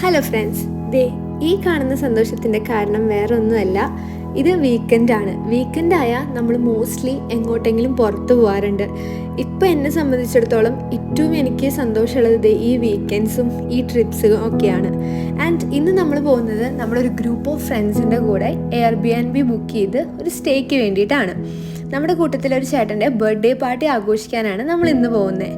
Hello friends, ഈ കാണുന്ന സന്തോഷത്തിൻ്റെ കാരണം വേറെ ഒന്നുമല്ല. ഇത് വീക്കെൻഡാണ്. വീക്കെൻഡായാൽ നമ്മൾ മോസ്റ്റ്ലി എങ്ങോട്ടെങ്കിലും പുറത്ത് പോകാറുണ്ട്. ഇപ്പം എന്നെ സംബന്ധിച്ചിടത്തോളം ഏറ്റവും എനിക്ക് സന്തോഷമുള്ളത് ഈ വീക്കെൻഡ്സും ഈ ട്രിപ്സും ഒക്കെയാണ്. ആൻഡ് ഇന്ന് നമ്മൾ പോകുന്നത് നമ്മളൊരു ഗ്രൂപ്പ് ഓഫ് ഫ്രണ്ട്സിൻ്റെ കൂടെ Airbnb ബുക്ക് ചെയ്ത് ഒരു സ്റ്റേക്ക് വേണ്ടിയിട്ടാണ്. നമ്മുടെ കൂട്ടത്തിലൊരു ചേട്ടൻ്റെ ബർത്ത്ഡേ പാർട്ടി ആഘോഷിക്കാനാണ് നമ്മൾ ഇന്ന് പോകുന്നത്.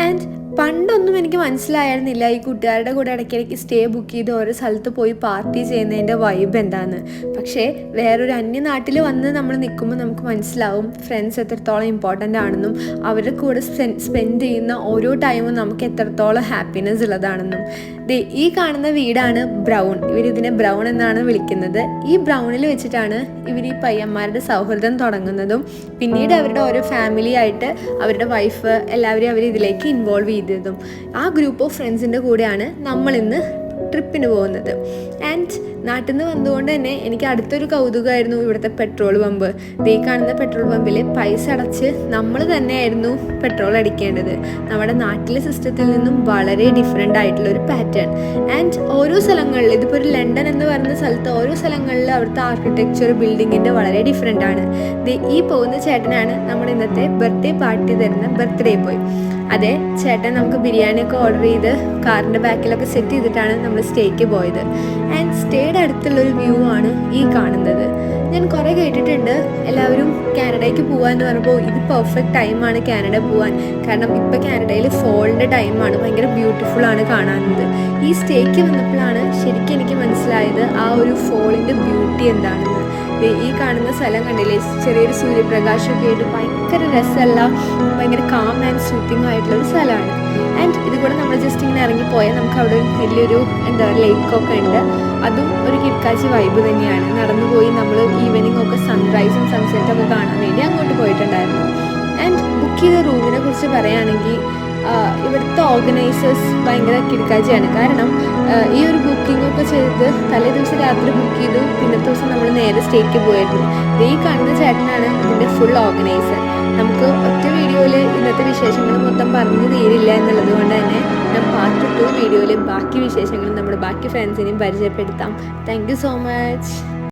ആൻഡ് പണ്ടൊന്നും എനിക്ക് മനസ്സിലായിരുന്നില്ല ഈ കൂട്ടുകാരുടെ കൂടെ ഇടയ്ക്കിടയ്ക്ക് സ്റ്റേ ബുക്ക് ചെയ്ത് ഓരോ സ്ഥലത്ത് പോയി പാർട്ടി ചെയ്യുന്നതിൻ്റെ വൈബ് എന്താണെന്ന്. പക്ഷേ വേറൊരു അന്യനാട്ടിൽ വന്ന് നമ്മൾ നിൽക്കുമ്പോൾ നമുക്ക് മനസ്സിലാവും ഫ്രണ്ട്സ് എത്രത്തോളം ഇമ്പോർട്ടൻ്റ് ആണെന്നും അവരുടെ കൂടെ സ്പെൻഡ് ചെയ്യുന്ന ഓരോ ടൈമും നമുക്ക് എത്രത്തോളം ഹാപ്പിനെസ് ഉള്ളതാണെന്നും. ഈ കാണുന്ന വീടാണ് ബ്രൗൺ. ഇവരിതിനെ ബ്രൗൺ എന്നാണ് വിളിക്കുന്നത്. ഈ ബ്രൗണിൽ വെച്ചിട്ടാണ് ഇവർ ഈ പയ്യന്മാരുടെ സൗഹൃദം തുടങ്ങുന്നതും പിന്നീട് അവരുടെ ഓരോ ഫാമിലി ആയിട്ട് അവരുടെ വൈഫ് എല്ലാവരെയും അവർ ഇതിലേക്ക് ഇൻവോൾവ് ചെയ്തതും. ആ ഗ്രൂപ്പ് ഓഫ് ഫ്രണ്ട്സിൻ്റെ കൂടെയാണ് നമ്മളിന്ന് ട്രിപ്പിന് പോകുന്നത്. ആൻഡ് നാട്ടിൽ നിന്ന് വന്നുകൊണ്ട് തന്നെ എനിക്ക് അടുത്തൊരു കൗതുകമായിരുന്നു ഇവിടുത്തെ പെട്രോൾ പമ്പ്. ഈ കാണുന്ന പെട്രോൾ പമ്പിൽ പൈസ അടച്ച് നമ്മൾ തന്നെയായിരുന്നു പെട്രോൾ അടിക്കേണ്ടത്. നമ്മുടെ നാട്ടിലെ സിസ്റ്റത്തിൽ നിന്നും വളരെ ഡിഫറെൻ്റ് ആയിട്ടുള്ളൊരു പാറ്റേൺ. ആൻഡ് ഓരോ സ്ഥലങ്ങളിൽ, ഇതിപ്പോൾ ഒരു ലണ്ടൻ എന്ന് പറയുന്ന സ്ഥലത്ത് ഓരോ സ്ഥലങ്ങളിൽ അവിടുത്തെ ആർക്കിടെക്ചർ ബിൽഡിങ്ങിൻ്റെ വളരെ ഡിഫറെൻ്റ് ആണ്. ഈ പോകുന്ന ചേട്ടനാണ് നമ്മുടെ ഇന്നത്തെ ബർത്ത്ഡേ പാർട്ടി തരുന്ന ബർത്ത്ഡേ ബോയ്. അതെ ചേട്ടൻ നമുക്ക് ബിരിയാണിയൊക്കെ ഓർഡർ ചെയ്ത് കാറിൻ്റെ ബാക്കിലൊക്കെ സെറ്റ് ചെയ്തിട്ടാണ് നമ്മൾ സ്റ്റേക്ക് പോയത്. ആൻഡ് സ്റ്റേയുടെ അടുത്തുള്ളൊരു വ്യൂ ആണ് ഈ കാണുന്നത്. ഞാൻ കുറേ കേട്ടിട്ടുണ്ട് എല്ലാവരും കാനഡയ്ക്ക് പോകാമെന്ന് പറയുമ്പോൾ ഇത് പെർഫെക്റ്റ് ടൈമാണ് കാനഡ പോകാൻ. കാരണം ഇപ്പോൾ കാനഡയിൽ ഫോളിൻ്റെ ടൈമാണ്, ഭയങ്കര ബ്യൂട്ടിഫുള്ളാണ് കാണാനുള്ളത്. ഈ സ്റ്റേക്ക് വന്നപ്പോഴാണ് ശരിക്കും എനിക്ക് മനസ്സിലായത് ആ ഒരു ഫോളിൻ്റെ ബ്യൂട്ടി എന്താണെന്ന്. ഈ കാണുന്ന സ്ഥലം കണ്ടില്ലേ, ചെറിയൊരു സൂര്യപ്രകാശമൊക്കെ ആയിട്ട് ഭയങ്കര രസമല്ല, ഭയങ്കര കാം ആൻഡ് സൂത്തിങ് ആയിട്ടുള്ളൊരു സ്ഥലമാണ്. ആൻഡ് ഇതുകൂടെ നമ്മൾ ജസ്റ്റ് ഇങ്ങനെ ഇറങ്ങിപ്പോയാൽ നമുക്ക് അവിടെ വലിയൊരു ലേക്കൊക്കെ ഉണ്ട്. അതും ഒരു കിടക്കാച്ചി വൈബ് തന്നെയാണ്. നടന്നു പോയി നമ്മൾ ഈവനിങ് ഒക്കെ സൺറൈസും സൺസെറ്റൊക്കെ കാണാൻ വേണ്ടി അങ്ങോട്ട് പോയിട്ടുണ്ടായിരുന്നു. ആൻഡ് ബുക്ക് ചെയ്ത റൂമിനെ കുറിച്ച് പറയുകയാണെങ്കിൽ ഇവിടുത്തെ ഓർഗനൈസേഴ്സ് ഭയങ്കര കിടക്കാച്ചിയാണ്. കാരണം ഈ ഒരു ബുക്കിംഗ് ഒക്കെ ചെയ്ത് തലേ ദിവസം രാത്രി ബുക്ക് ചെയ്തു, പിന്നത്തെ ദിവസം നമ്മൾ നേരെ സ്റ്റേക്ക് പോയിരുന്നു. ഈ കാണുന്ന ചേട്ടനാണ് ഇതിൻ്റെ ഫുൾ ഓർഗനൈസർ. നമുക്ക് ഒറ്റ വീഡിയോയിൽ ഇന്നത്തെ വിശേഷങ്ങൾ മൊത്തം പറഞ്ഞു തീരില്ല എന്നുള്ളത് കൊണ്ട് തന്നെ ഞാൻ പാർട്ട് 2 വീഡിയോയിൽ ബാക്കി വിശേഷങ്ങളും നമ്മുടെ ബാക്കി ഫ്രണ്ട്സിനെയും പരിചയപ്പെടുത്താം. Thank you so much.